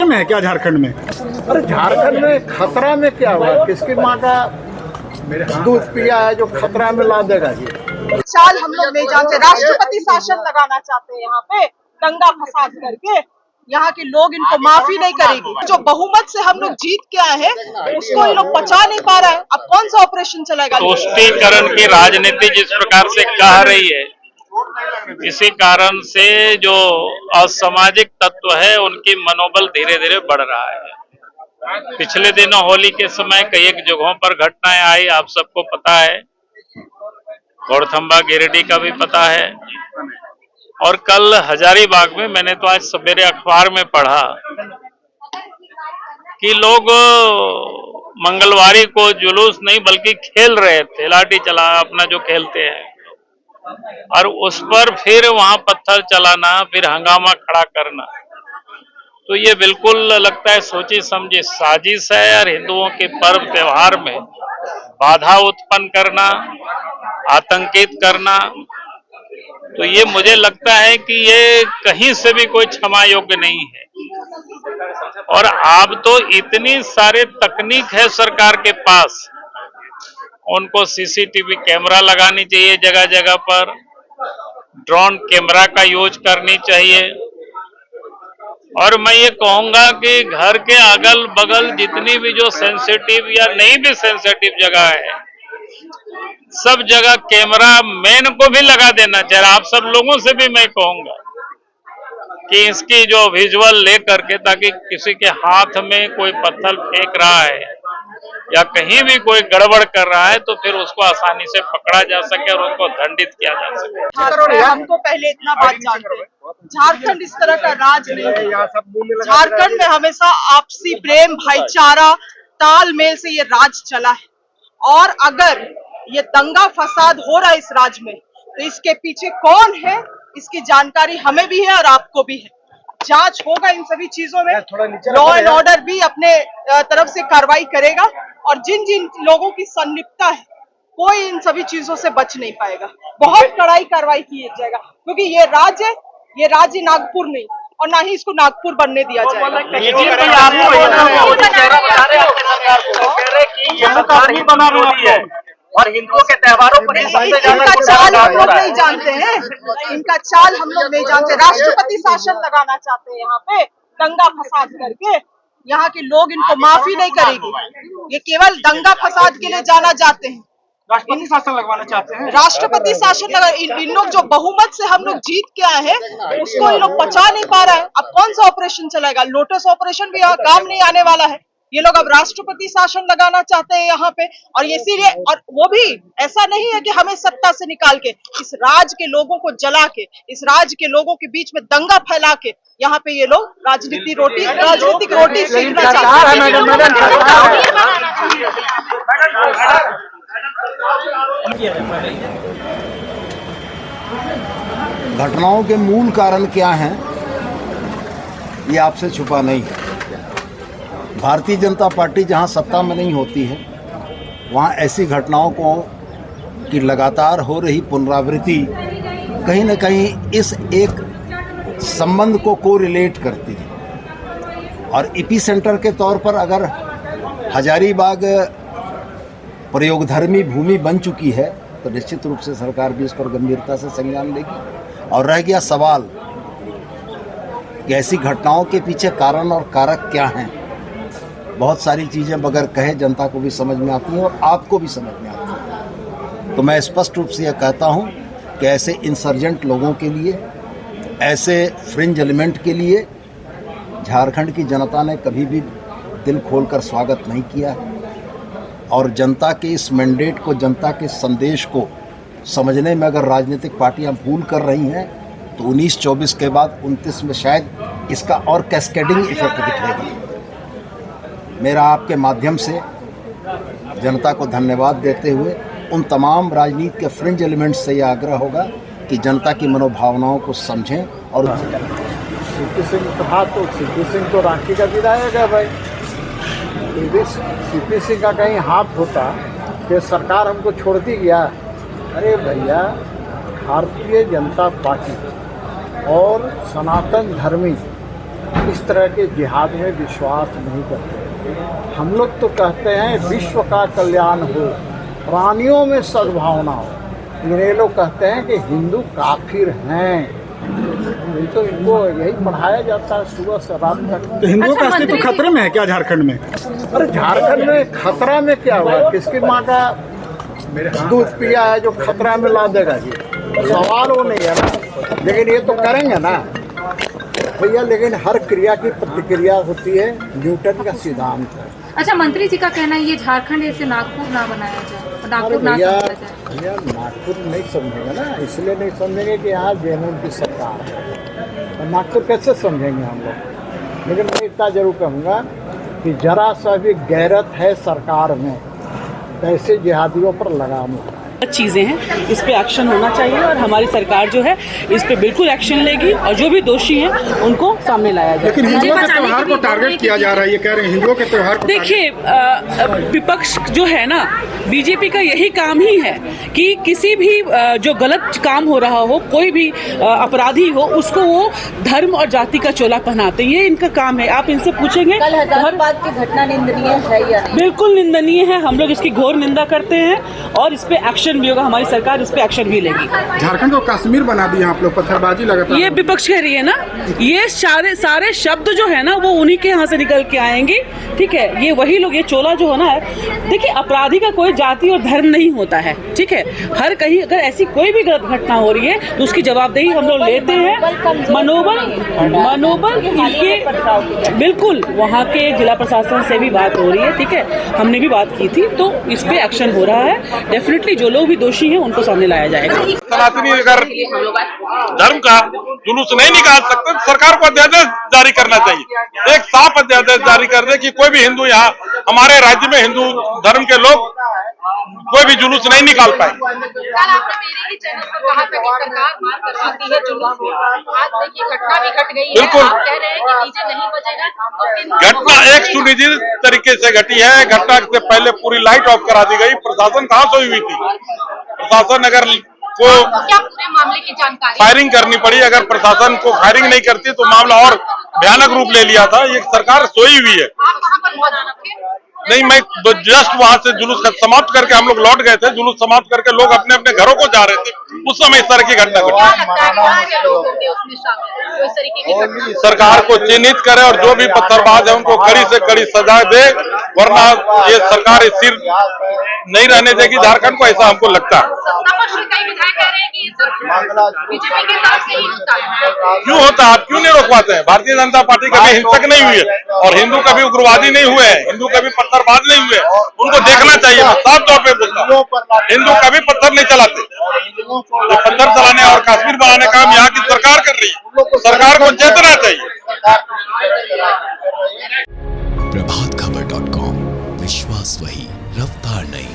में है क्या झारखंड में? अरे झारखंड में खतरा में क्या हुआ? किसकी माँ का दूध पिया है जो खतरा में ला देगा? ये चाल हम लोग नहीं जानते। राष्ट्रपति शासन लगाना चाहते हैं यहाँ पे दंगा फसाद करके। यहाँ के लोग इनको माफी नहीं करेंगे। जो बहुमत से हम लोग जीत के आए हैं उसको ये लोग पचा नहीं पा रहा है। अब कौन सा ऑपरेशन चलेगा? तुष्टीकरण की राजनीति जिस प्रकार से कह रही है, इसी कारण से जो असामाजिक तत्व है उनकी मनोबल धीरे धीरे बढ़ रहा है। पिछले दिनों होली के समय कई एक जगहों पर घटनाएं आई, आप सबको पता है। गौरथंबा गिरिडीह का भी पता है। और कल हजारीबाग में मैंने तो आज सवेरे अखबार में पढ़ा कि लोग मंगलवारी को जुलूस नहीं बल्कि खेल रहे थे, लाठी चला अपना जो खेलते हैं, और उस पर फिर वहां पत्थर चलाना, फिर हंगामा खड़ा करना। तो ये बिल्कुल लगता है सोची समझी साजिश है। और हिंदुओं के पर्व त्योहार में बाधा उत्पन्न करना, आतंकित करना, तो ये मुझे लगता है कि ये कहीं से भी कोई क्षमा योग्य नहीं है। और अब तो इतनी सारे तकनीक है सरकार के पास, उनको सीसीटीवी कैमरा लगानी चाहिए जगह जगह पर, ड्रोन कैमरा का यूज करनी चाहिए। और मैं ये कहूंगा कि घर के अगल बगल जितनी भी जो सेंसिटिव या नहीं भी सेंसिटिव जगह है, सब जगह कैमरा मैन को भी लगा देना चाहिए। आप सब लोगों से भी मैं कहूंगा कि इसकी जो विजुअल ले करके, ताकि किसी के हाथ में कोई पत्थर फेंक रहा है या कहीं भी कोई गड़बड़ कर रहा है तो फिर उसको आसानी से पकड़ा जा सके और उनको दंडित किया जा सके। हम तो पहले इतना बात जानते हैं, झारखंड इस तरह का राज नहीं है। झारखंड में हमेशा आपसी प्रेम, भाईचारा, तालमेल से ये राज चला है। और अगर ये दंगा फसाद हो रहा है इस राज्य में, तो इसके पीछे कौन है इसकी जानकारी हमें भी है और आपको भी है। जांच होगा इन सभी चीजों में, लॉ एंड ऑर्डर भी अपने तरफ से कार्रवाई करेगा। और जिन जिन लोगों की संलिप्तता है, कोई इन सभी चीजों से बच नहीं पाएगा। बहुत कड़ाई कार्रवाई की जाएगा, क्योंकि ये राज्य नागपुर नहीं, और ना ही इसको नागपुर बनने दिया जाएगा। और हिंदुओं के त्योहारों पर इनका चाल हम लोग नहीं जानते हैं। इनका चाल हम लोग नहीं जानते। राष्ट्रपति शासन लगाना चाहते हैं यहाँ पे दंगा फसाद करके। यहाँ के लोग इनको माफी नहीं करेंगे। ये केवल दंगा फसाद के लिए जाना जाते हैं। राष्ट्रपति शासन लगवाना चाहते हैं। राष्ट्रपति शासन लगा, इन लोग जो बहुमत से हम लोग जीत के आए हैं उसको ये लोग पचा नहीं पा रहा है। अब कौन सा ऑपरेशन चलेगा? लोटस ऑपरेशन भी यहाँ काम नहीं आने वाला है। ये लोग अब राष्ट्रपति शासन लगाना चाहते हैं यहाँ पे। और इसीलिए, और वो भी ऐसा नहीं है कि हमें सत्ता से निकाल के, इस राज्य के लोगों को जला के, इस राज्य के लोगों के बीच में दंगा फैला के यहाँ पे ये लोग राजनीतिक रोटी सीखना चाहते हैं। घटनाओं के मूल कारण क्या हैं, ये आपसे छुपा नहीं है। भारतीय जनता पार्टी जहां सत्ता में नहीं होती है, वहां ऐसी घटनाओं को की लगातार हो रही पुनरावृत्ति कहीं न कहीं इस एक संबंध को कोरिलेट करती है। और एपी सेंटर के तौर पर अगर हजारीबाग प्रयोगधर्मी भूमि बन चुकी है तो निश्चित रूप से सरकार भी इस पर गंभीरता से संज्ञान लेगी। और रह गया सवाल कि ऐसी घटनाओं के पीछे कारण और कारक क्या हैं, बहुत सारी चीज़ें बगैर कहे जनता को भी समझ में आती हैं और आपको भी समझ में आती हैं। तो मैं स्पष्ट रूप से यह कहता हूं कि ऐसे इंसर्जेंट लोगों के लिए, ऐसे फ्रिंज एलिमेंट के लिए झारखंड की जनता ने कभी भी दिल खोलकर स्वागत नहीं किया है। और जनता के इस मैंडेट को, जनता के संदेश को समझने में अगर राजनीतिक पार्टियां भूल कर रही हैं तो 19-24 के बाद 29 में शायद इसका और कैस्केडिंग इफेक्ट दिखेगा। मेरा आपके माध्यम से जनता को धन्यवाद देते हुए उन तमाम राजनीति के फ्रिंज एलिमेंट्स से यह आग्रह होगा कि जनता की मनोभावनाओं को समझें। और सीपी सिंह था तो सीपी सिंह तो रांची का विधायक है भाई। सीपी सिंह का कहीं हाथ होता कि सरकार हमको छोड़ती गया। अरे भैया, भारतीय जनता पार्टी और सनातन धर्मी इस तरह के जिहाद में विश्वास नहीं करते। हम लोग तो कहते हैं विश्व का कल्याण हो, प्राणियों में सद्भावना हो, लेकिन ये लोग कहते हैं कि हिंदू काफिर हैं। तो इनको यही पढ़ाया जाता है सुबह से रात तक। तो हिंदुओं का अस्तित्व खतरे में है क्या झारखंड में? अरे झारखंड में खतरा में क्या हुआ? किसकी माँ का दूध पिया है जो खतरा में ला देगा जी? सवाल वो नहीं है ना, लेकिन ये तो करेंगे ना भैया। लेकिन हर क्रिया की प्रतिक्रिया होती है, न्यूटन का सिद्धांत है। अच्छा, मंत्री जी का कहना है ये झारखंड ऐसे नागपुर ना बनाया जाए, नागपुर ना समझा जाए। भैया नागपुर नहीं समझेंगे ना, इसलिए नहीं समझेंगे कि यहाँ जेएमएम की सरकार है, तो नागपुर कैसे समझेंगे हम लोग। लेकिन मैं इतना जरूर कहूँगा कि जरा सा भी गैरत है सरकार में, ऐसे जिहादियों पर लगाम हो। चीज़ें हैं, इस पे एक्शन होना चाहिए और हमारी सरकार जो है इस पे बिल्कुल एक्शन लेगी और जो भी दोषी हैं उनको सामने लाया जाए। लेकिन हिंदुओं के त्योहार को टारगेट किया जा रहा है, ये कह रहे हैं हिंदुओं के त्योहार को। देखिए, विपक्ष जो है ना, बीजेपी का यही काम ही है कि किसी भी जो गलत काम हो रहा हो, कोई भी अपराधी हो, उसको वो धर्म और जाति का चोला पहनाते हैं। ये इनका काम है। आप इनसे पूछेंगे, कल हजारीबाग की घटना निंदनीय है या नहीं? बिल्कुल निंदनीय है। हम लोग इसकी घोर निंदा करते हैं और इस पे एक्शन भी होगा। हमारी सरकार इस पे एक्शन भी लेगी। झारखंड को कश्मीर बना दिया आप लोग, पत्थरबाजी लगातार। ये विपक्ष कह रही है ना, ये सारे शब्द जो है ना वो उन्हीं के यहाँ से निकल के आएंगे। ठीक है, ये वही लोग, ये चोला जो है ना, देखिए अपराधी का कोई जाति और धर्म नहीं होता है। ठीक है, हर कहीं अगर ऐसी कोई भी गलत घटना हो रही है तो उसकी जवाबदेही हम लोग लेते हैं। मनोबल इनके बिल्कुल, वहाँ के जिला प्रशासन से भी बात हो रही है। ठीक है, हमने भी बात की थी, तो इस पे एक्शन हो रहा है। डेफिनेटली जो लोग भी दोषी हैं उनको सामने लाया जाएगा। सनातनी अगर धर्म का जुलूस नहीं निकाल सकते तो सरकार को अध्यादेश जारी करना चाहिए, एक साफ अध्यादेश जारी कर दे कि कोई भी हिंदू यहाँ हमारे राज्य में हिंदू धर्म के लोग कोई भी जुलूस नहीं निकाल पाए। कल आपने मेरे ही चैनल पर कहा था कि सरकार मार करवाती है जुलूस में। आज देखिए घटना भी घट गई है। बिल्कुल। आप कह रहे हैं कि डीजे नहीं बजेगा तो घटना एक सुनिश्चित तरीके से घटी है। घटना से पहले पूरी लाइट ऑफ करा दी गई। प्रशासन कहाँ सोई हुई थी? प्रशासन अगर को क्या पूरे मामले की जानकारी? फायरिंग करनी पड़ी। अगर प्रशासन को फायरिंग नहीं करती तो मामला और भयानक रूप ले लिया था। ये सरकार सोई हुई है। आप वहाँ पर मौजूद थे? नहीं, मैं जस्ट वहां से जुलूस समाप्त करके हम लोग लौट गए थे। जुलूस समाप्त करके लोग अपने अपने घरों को जा रहे थे, उस समय इस तरह की घटना घटी। क्या लगता है कहाँ के लोग होंगे उसमें शामिल जो इस तरीके की घटना? सरकार को चिन्हित करे और जो भी पत्थरबाज है उनको कड़ी से कड़ी सजा दे, वरना ये सरकार स्थिर नहीं रहने देगी झारखंड को, ऐसा हमको लगता है। सत्ता पक्ष के कई विधायक कह रहे हैं कि ये सब बीजेपी के तरफ से ही होता है। क्यों होता है? आप क्यों नहीं रोक पाते हैं? भारतीय जनता पार्टी कभी हिंसक नहीं हुई है और हिंदू कभी उग्रवादी नहीं हुए हैं, हिंदू कभी पत्थरबाज नहीं हुए। उनको देखना चाहिए। मैं साफ तौर पे बोलता हूँ, हिंदू कभी पत्थर नहीं चलाते। ये पत्थर चलाने और कश्मीर बनाने का काम यहाँ की सरकार कर रही है। सरकार को चेतना चाहिए। प्रभातखबर.com, विश्वास वही, रफ्तार नहीं।